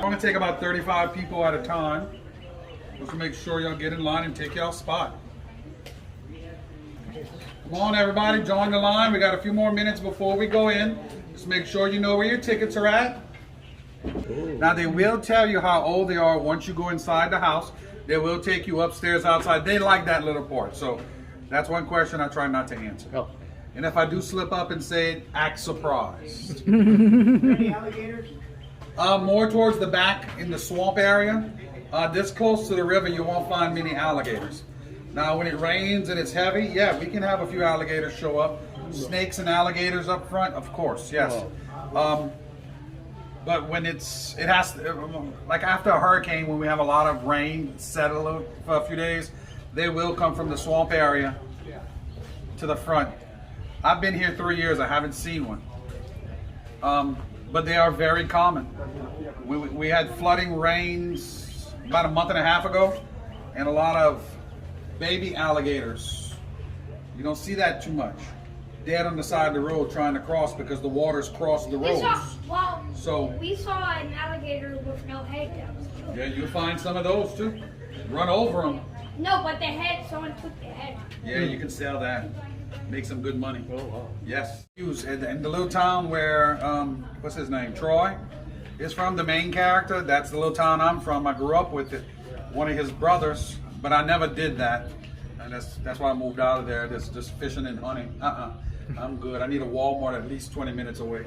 going to take about 35 people at a time. Just make sure y'all get in line and take y'all spot. Come on, everybody, join the line. We got a few more minutes before we go in. Just make sure you know where your tickets are at. Now, they will tell you how old they are once you go inside the house. They will take you upstairs, outside. They like that little part. So that's one question I try not to answer. Oh. And if I do slip up and say it, act surprised. Any alligators? More towards the back in the swamp area. This close to the river, you won't find many alligators. Now, when it rains and it's heavy, yeah, we can have a few alligators show up. Snakes and alligators up front, of course, yes. But when it has to, like after a hurricane, when we have a lot of rain, settle for a few days, they will come from the swamp area to the front. I've been here 3 years, I haven't seen one. But they are very common. We had flooding rains about a month and a half ago, and a lot of baby alligators. You don't see that too much. Dead on the side of the road trying to cross because the water's crossed the roads. We saw an alligator with no head. That was killed. Yeah, you'll find some of those too. Run over them. No, but the head, someone took the head. Yeah, you can sell that. Make some good money. Oh, wow. Yes. In the little town where, what's his name, Troy is from, the main character, that's the little town I'm from. I grew up with it. One of his brothers, but I never did that. And that's why I moved out of there. Just fishing and hunting. I'm good. I need a Walmart at least 20 minutes away.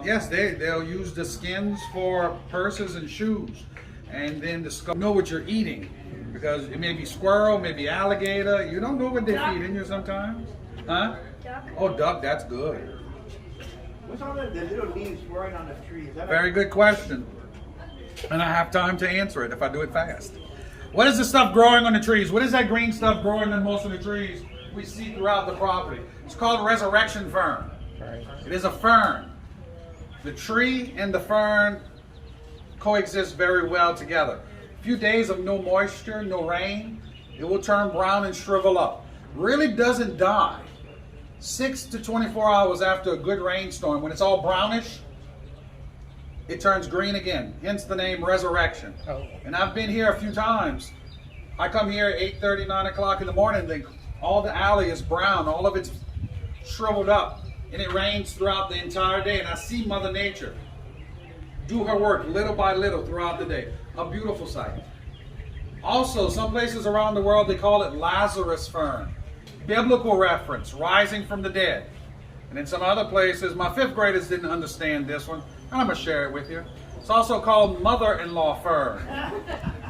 Yes, they'll use the skins for purses and shoes. And then the skull, know what you're eating. Because it may be squirrel, maybe alligator. You don't know what they're feeding you sometimes. Huh? Duck. Oh, duck, that's good. What's all the little leaves growing on the trees? Very good question. And I have time to answer it if I do it fast. What is the stuff growing on the trees? What is that green stuff growing on most of the trees we see throughout the property? It's called resurrection fern. It is a fern. The tree and the fern coexist very well together. A few days of no moisture, no rain, it will turn brown and shrivel up. Really doesn't die. 6 to 24 hours after a good rainstorm, when it's all brownish, it turns green again, hence the name resurrection. And I've been here a few times. I come here at 8:30, 9 o'clock in the morning, and all the alley is brown, all of it's shriveled up, and it rains throughout the entire day, and I see Mother Nature do her work little by little throughout the day. A beautiful sight. Also, some places around the world, they call it Lazarus fern. Biblical reference, rising from the dead. And in some other places, my 5th graders didn't understand this one, and I'm going to share it with you. It's also called mother-in-law fern.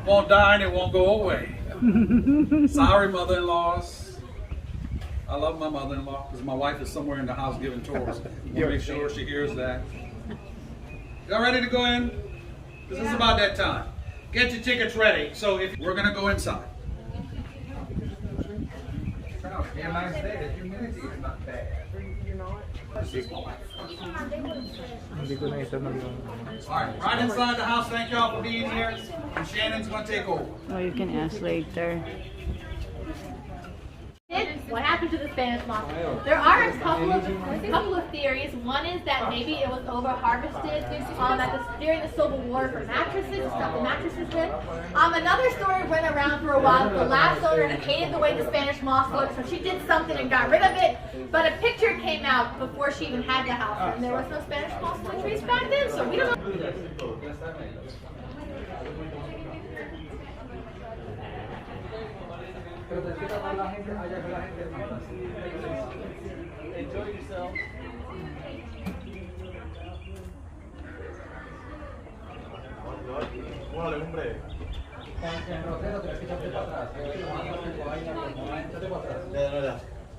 Won't die and it won't go away. Sorry, mother-in-laws. I love my mother-in-law because my wife is somewhere in the house giving tours. We'll make sure she hears that. Y'all ready to go in? This is about that time. Get your tickets ready. So we're going to go inside. Be a nice day. The humidity is not bad. Alright, right inside the house. Thank y'all for being here. And Shannon's going to take over. Oh, you can ask later. What happened to the Spanish moss? There are a couple of theories. One is that maybe it was over harvested during the Civil War for mattresses, stuff the mattresses with. Another story went around for a while. The last owner hated the way the Spanish moss looked, so she did something and got rid of it. But a picture came out before she even had the house, and there was no Spanish moss on the trees back then, so we don't know. Enjoy yourself.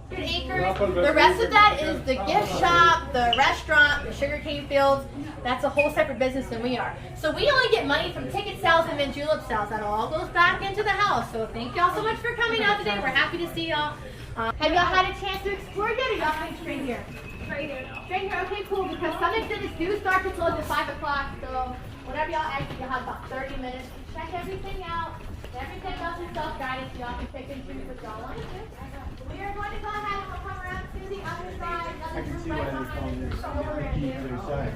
The rest of that is the gift shop, the restaurant, the sugarcane fields. That's a whole separate business than we are. So we only get money from ticket sales and then julep sales. That all goes back into the house. So thank y'all so much for coming out today. We're happy to see y'all. Have y'all had a chance to explore yet, or y'all coming straight here? Straight here. Straight here. Okay, cool. Because some exhibits do start to close at 5 o'clock. So whenever y'all exit, you'll have about 30 minutes to check everything out. Everything else is self-guided, so y'all can pick and choose what y'all want to do. We are going to go ahead and we'll come around to the other side. I can see why they're calling this the side.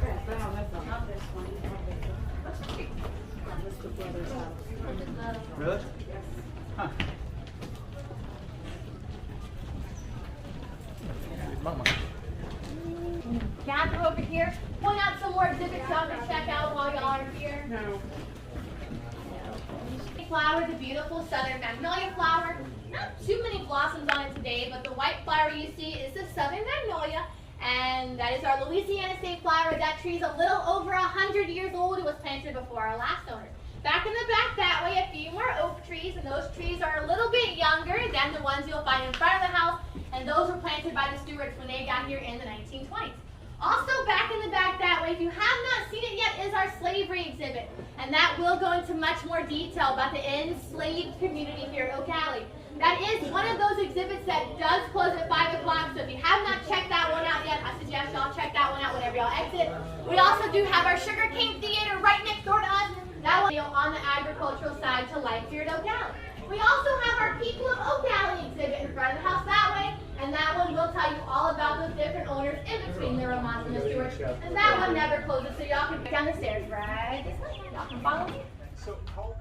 Really? Huh. Mama. Gather over here. Point out some more exhibits y'all can check out while y'all are here. No. Flower, the beautiful southern magnolia flower. Not too many blossoms on it today, but the white flower you see is the southern magnolia, and that is our Louisiana state flower. That tree is a little over 100 years old. It was planted before our last owner. Back in the back that way, a few more oak trees, and those trees are a little bit younger than the ones you'll find in front of the house, and those were planted by the Stewarts when they got here in the 1920s. Also back in the back that way, if you have not seen it yet, is our slavery exhibit. And that will go into much more detail about the enslaved community here at Oak Alley. That is one of those exhibits that does close at 5 o'clock, so if you have not checked that one out yet, I suggest y'all check that one out whenever y'all exit. We also do have our sugarcane theater right next door to us. That one on the agricultural side to life here at Oak Alley. We also have our People of Oak Alley exhibit in front of the house that way, and that one will tell you all about those different owners in between the Romonts and the Stewarts. And that one never closes, so y'all can get down the stairs right this way. Y'all can follow me. So how